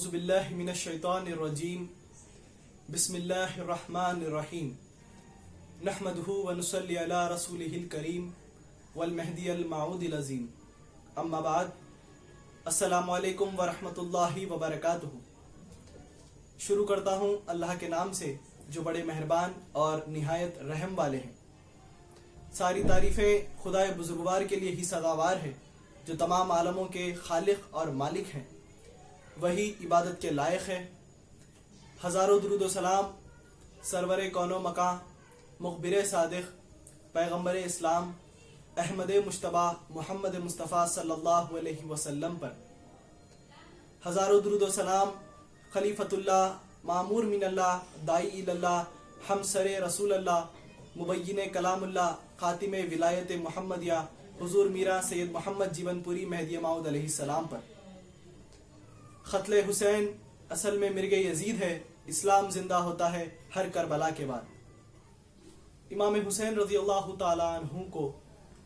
अऊज़ु बिल्लाहि मिनश शैतानिर रजीम बिस्मिल्लाहिर रहमानिर रहीम नहमदुहु व नुसल्ली अला रसूलिहिल करीम वल महदियल मऊदिल अज़ीम अम्मा बाद अस्सलामु अलैकुम व रहमतुल्लाहि व बरकातुहू। शुरू करता हूँ अल्लाह के नाम से जो बड़े मेहरबान और निहायत रहम वाले हैं। सारी तारीफ़ें खुदाए बुजुर्गवार के लिए ही सदावार है जो तमाम आलमों के खालिक और मालिक हैं, वही इबादत के लायक है। हज़ारों दुरूद व सलाम सरवर कौनो मकां मुखबिर सादिक पैगम्बर इस्लाम अहमद मुश्तबा मोहम्मद मुस्तफ़ा सल्लल्लाहु अलैहि वसल्लम पर। हज़ारों दुरूद व सलाम खलीफतुल्लाह मामूर मिनल्लाह दाई इल्लाह हमसरे रसूलल्लाह मुबय्यिन कलामुल्लाह खातिमे विलायत मुहम्मदिया हुजूर मीरा सैयद मोहम्मद जीवनपुरी मेहदी माऊद अलैहिस्सलाम पर। क़त्ल हुसैन असल में मिर्ग यजीद है, इस्लाम जिंदा होता है हर करबला के बाद। इमाम हुसैन रज़ियल्लाहु ताला अन्हु को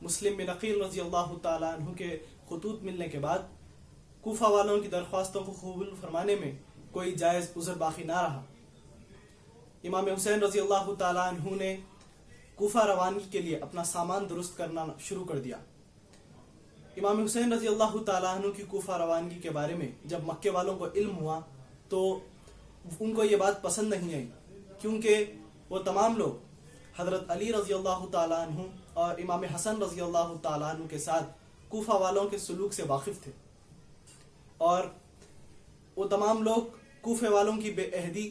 मुस्लिम बिन अक़ील रज़ियल्लाहु ताला अन्हु के खुतूत मिलने के बाद कूफा वालों की दरख्वास्तों को कबूल फरमाने में कोई जायज़ उज़र बाकी ना रहा। इमाम हुसैन रज़ियल्लाहु ताला अन्हु ने कूफा रवानगी के लिए अपना सामान दुरुस्त करना शुरू कर दिया। इमाम हुसैन रज़ियल्लाहु ताला अन्हु की कूफा रवानगी के बारे में जब मक्के वालों को इल्म हुआ तो उनको ये बात पसंद नहीं आई, क्योंकि वो तमाम लोग हज़रत अली रज़ियल्लाहु ताला अन्हु और इमाम हसन रज़ियल्लाहु ताला अन्हु के साथ कूफा वालों के सलूक से वाकिफ़ थे और वो तमाम लोग कूफे वालों की बेअहदी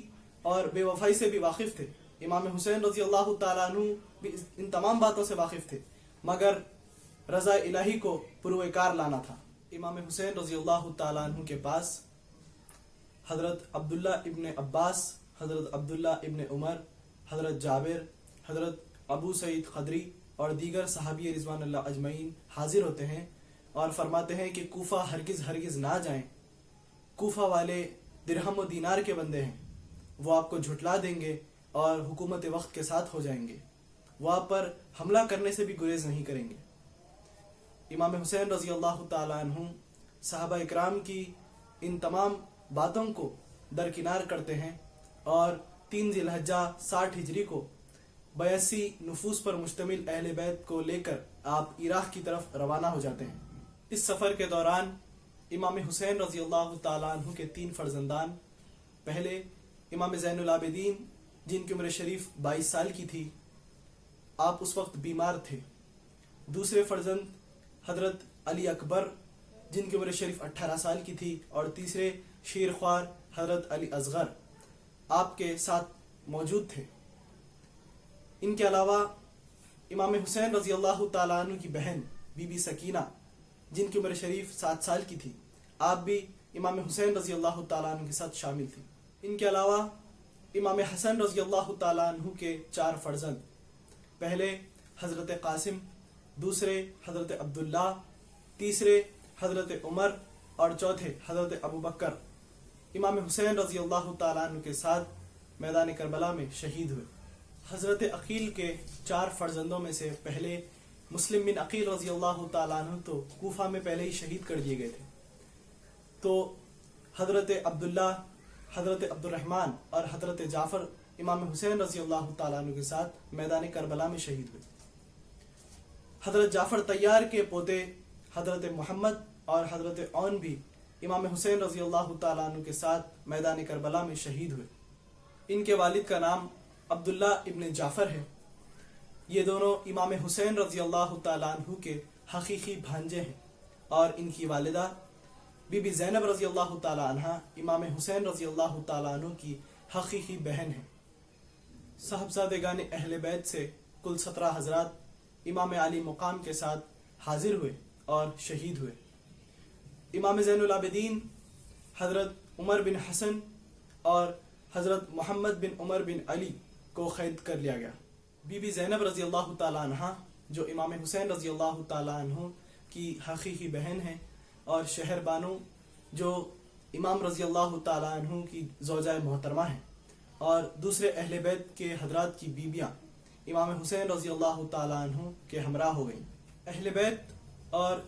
और बेवफाई से भी वाकिफ़ थे। इमाम हुसैन रज़ियल्लाहु ताला अन्हु भी इन तमाम बातों से वाकिफ़ थे, मगर रज़ा इलाही को पुरवेकार लाना था। इमाम हुसैन रज़ियल्लाहु ताला अन्हु के पास हज़रत अब्दुल्ला इब्न अब्बास, हज़रत अब्दुल्ला इब्न उमर, हज़रत जाबिर, हज़रत अबू सईद खदरी और दीगर सहाबी रिज़वानुल्लाह अजमईन हाजिर होते हैं और फरमाते हैं कि कूफा हरगिज़ ना जाएं। कूफा वाले दिरहम व दीनार के बंदे हैं, वो आपको झुटला देंगे और हुकूमत वक्त के साथ हो जाएंगे, वो आप पर हमला करने से भी गुरेज नहीं करेंगे। इमाम हुसैन रज़ियल्लाहु ताला अन्हु सहाबा इकराम की इन तमाम बातों को दरकिनार करते हैं और 3 ज़िलहज्जा 60 हिजरी को 82 नुफूस पर मुश्तमिल अहले बैत को लेकर आप इराक़ की तरफ रवाना हो जाते हैं। इस सफ़र के दौरान इमाम हुसैन रज़ियल्लाहु ताला अन्हु के 3 फर्जंदान, पहले इमाम ज़ैनुल आबिदीन जिनकी उम्र शरीफ 22 साल की थी, आप उस वक्त बीमार थे। दूसरे फर्जंद हज़रत अली अकबर जिनकी उम्र शरीफ 18 साल की थी और तीसरे शेरख्वार हज़रत अली असगर आपके साथ मौजूद थे। इनके अलावा इमाम हुसैन रज़ियल्लाहु ताला अन्हु की बहन बीबी सकीना जिनकी उम्र शरीफ 7 साल की थी, आप भी इमाम हुसैन रज़ियल्लाहु ताला अन्हु के साथ शामिल थी। इनके अलावा इमाम हसन रज़ियल्लाहु ताला अन्हु के 4 फर्जंद, पहले हज़रत कासिम, दूसरे हज़रत अब्दुल्ला, तीसरे हज़रत उमर और चौथे हज़रत अबू बकर इमाम हुसैन रज़ियल्लाहु ताला अन्हु के साथ मैदान करबला में शहीद हुए। हज़रत अक़ील के 4 फर्जंदों में से पहले मुस्लिम बिन अक़ील रज़ियल्लाहु ताला अन्हु तो कूफा में पहले ही शहीद कर दिए गए थे, तो हज़रत अब्दुल्ला, हज़रत अब्दुर्रहमान और हज़रत जाफ़र इमाम हुसैन रज़ियल्लाहु ताला अन्हु के साथ मैदान करबला में शहीद हुए। हज़रत जाफ़र तैयार के पोते हज़रत मोहम्मद और हज़रत औन भी इमाम हुसैन रज़ियल्लाहु ताला अन्हु के साथ मैदान करबला में शहीद हुए। इनके वालिद का नाम अब्दुल्ला इब्न जाफ़र है। ये दोनों इमाम हुसैन रज़ियल्लाहु ताला अन्हु के हकीकी भांजे हैं और इनकी वालिदा बीबी ज़ैनब रज़ियल्लाहु ताला अन्हा इमाम हुसैन रज़ियल्लाहु ताला अन्हु की हकीकी बहन है। साहबजादेगान अहले बैत से कुल 17 हज़रात इमाम अली मुकाम के साथ हाजिर हुए और शहीद हुए। इमाम ज़ैनुल आबिदीन हज़रत उमर बिन हसन और हज़रत मोहम्मद बिन उमर बिन अली को क़ैद कर लिया गया। बीबी ज़ैनब रज़ियल्लाहु ताला अन्हा जो इमाम हुसैन रज़ियल्लाहु ताला अन्हु की हकीकी बहन है और शहर बानो जो इमाम रज़ियल्लाहु ताला अन्हु की ज़ौजा मोहतरमा है, और दूसरे अहले बैत के हज़रात की बीबियाँ इमाम हुसैन रज़ियल्लाहु ताला अन्हु के हमरा हो गईं। अहले बैत और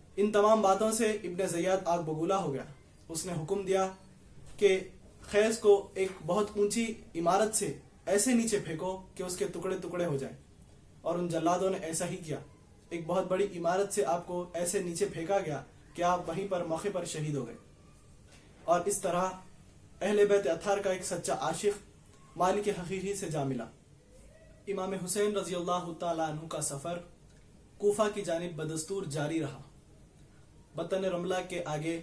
इन तमाम बातों से इब्न ज़ियाद आग बगूला हो गया। उसने हुक्म दिया कि खैस को एक बहुत ऊंची इमारत से ऐसे नीचे फेंको कि उसके टुकड़े टुकड़े हो जाएं। और उन जल्लादों ने ऐसा ही किया। एक बहुत बड़ी इमारत से आपको ऐसे नीचे फेंका गया कि आप वहीं पर मौके पर शहीद हो गए। और इस तरह अहले बैत अत्हार का एक सच्चा आशिक मालिक हकीकी से जा मिला। इमाम हुसैन रजी अल्लाह तआला अन्हु का सफ़र कूफा की जानिब बदस्तूर जारी रहा। बतन रमला के आगे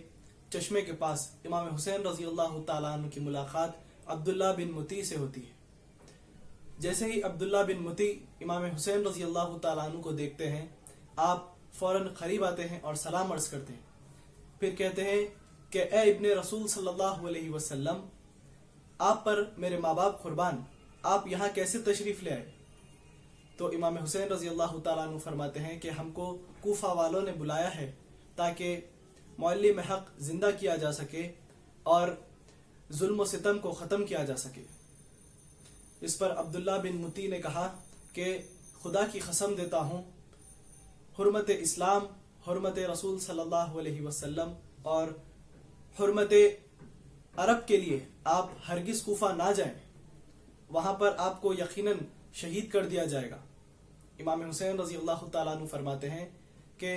चश्मे के पास इमाम हुसैन रजी अल्लाह तआला अन्हु की मुलाकात अब्दुल्ला बिन मुती से होती है। जैसे ही अब्दुल्ला बिन मुती इमाम हुसैन रजी अल्लाह तआला अन्हु को देखते हैं, आप फौरन करीब आते हैं और सलाम अर्ज करते हैं। फिर कहते हैं कि ए इब्ने रसूल सल्लल्लाहु अलैहि वसल्लम, आप पर मेरे माँ बाप कुर्बान, आप यहाँ कैसे तशरीफ़ ले आए? तो इमाम हुसैन रजी अल्लाह तआला अन्हु फरमाते हैं कि हमको कूफा वालों ने बुलाया है ताकि मौल्लिम हक जिंदा किया जा सके और जुल्म सितम को ख़त्म किया जा सके। इस पर अब्दुल्ला बिन मुती ने कहा कि खुदा की कसम देता हूँ, हुर्मत इस्लाम, हुर्मत रसूल सल्लल्लाहु अलैहि वसल्लम और हुर्मत अरब के लिए आप हरगिज कूफा ना जाएं, वहां पर आपको यकीनन शहीद कर दिया जाएगा। इमाम हुसैन रजी अल्लाह तआला अन्हु फरमाते हैं कि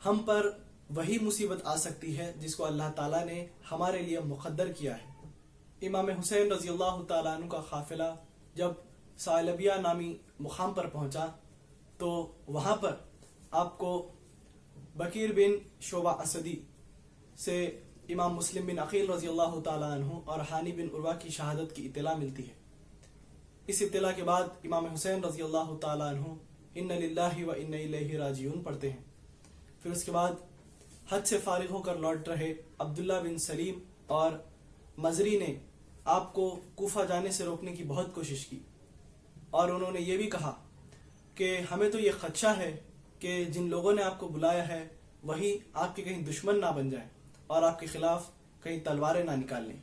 हम पर वही मुसीबत आ सकती है जिसको अल्लाह ताला ने हमारे लिए मुक़द्दर किया है। इमाम हुसैन रजी अल्लाह तआला अन्हु का काफिला जब सालबिया नामी मुकाम पर पहुंचा तो वहां पर आपको बकीर बिन शोबा असदी से इमाम मुस्लिम बिन अकील रजी अल्लाह तआला अन्हु और हानी बिन उर्वा की शहादत की इत्तला मिलती है। इस इत्तला के बाद इमाम हुसैन रजी अल्लाह तआला अन्हु इन्ना लिल्लाहि व इन्ना इलैहि राजिऊन पढ़ते हैं। फिर उसके बाद हज से फारिग होकर लौट रहे अब्दुल्ला बिन सलीम और मजरी ने आपको कूफा जाने से रोकने की बहुत कोशिश की और उन्होंने ये भी कहा कि हमें तो ये खदशा है कि जिन लोगों ने आपको बुलाया है वही आपके कहीं दुश्मन ना बन जाए और आपके खिलाफ कहीं तलवारें ना निकाल लें।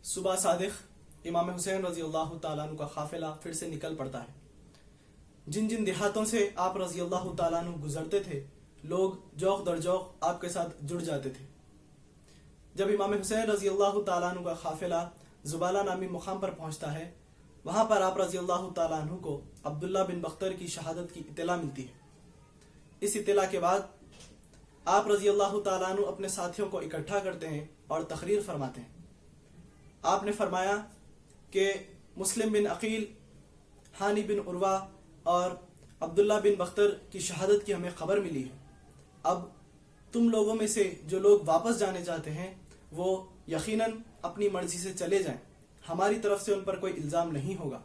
सुबह सादिक इमाम हुसैन रजी अल्लाह तआला अन्हु का काफिला फिर से निकल पड़ता है। जिन जिन देहातों से आप रजी अल्लाह तआला अन्हु गुजरते थे, लोग जौक दर जौक आपके साथ जुड़ जाते थे। जब इमाम हुसैन रजी अल्लाह तआला अन्हु का काफिला जुबाला नामी मुकाम पर पहुंचता है, वहां पर आप रजी अल्लाह तआला अन्हु को अब्दुल्ला बिन बख्तर की शहादत की इत्तला मिलती है। इस इत्तला के बाद आप रजी अल्लाह तआला अन्हु अपने साथियों को इकट्ठा करते हैं और तकरीर फरमाते हैं। आपने फरमाया कि मुस्लिम बिन अकील, हानी बिन उर्वा और अब्दुल्ला बिन बख्तर की शहादत की हमें खबर मिली है। अब तुम लोगों में से जो लोग वापस जाने चाहते हैं वो यकीनन अपनी मर्जी से चले जाएं, हमारी तरफ से उन पर कोई इल्ज़ाम नहीं होगा।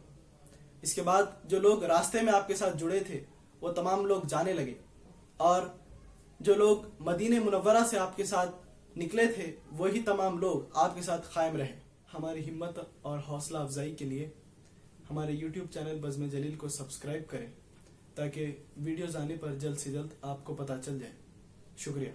इसके बाद जो लोग रास्ते में आपके साथ जुड़े थे वो तमाम लोग जाने लगे और जो लोग मदीने मुनव्वरा से आपके साथ निकले थे वही तमाम लोग आपके साथ कायम रहे। हमारी हिम्मत और हौसला अफजाई के लिए हमारे YouTube चैनल बज़्म जलील को सब्सक्राइब करें ताकि वीडियोज़ आने पर जल्द से जल्द आपको पता चल जाए। शुक्रिया।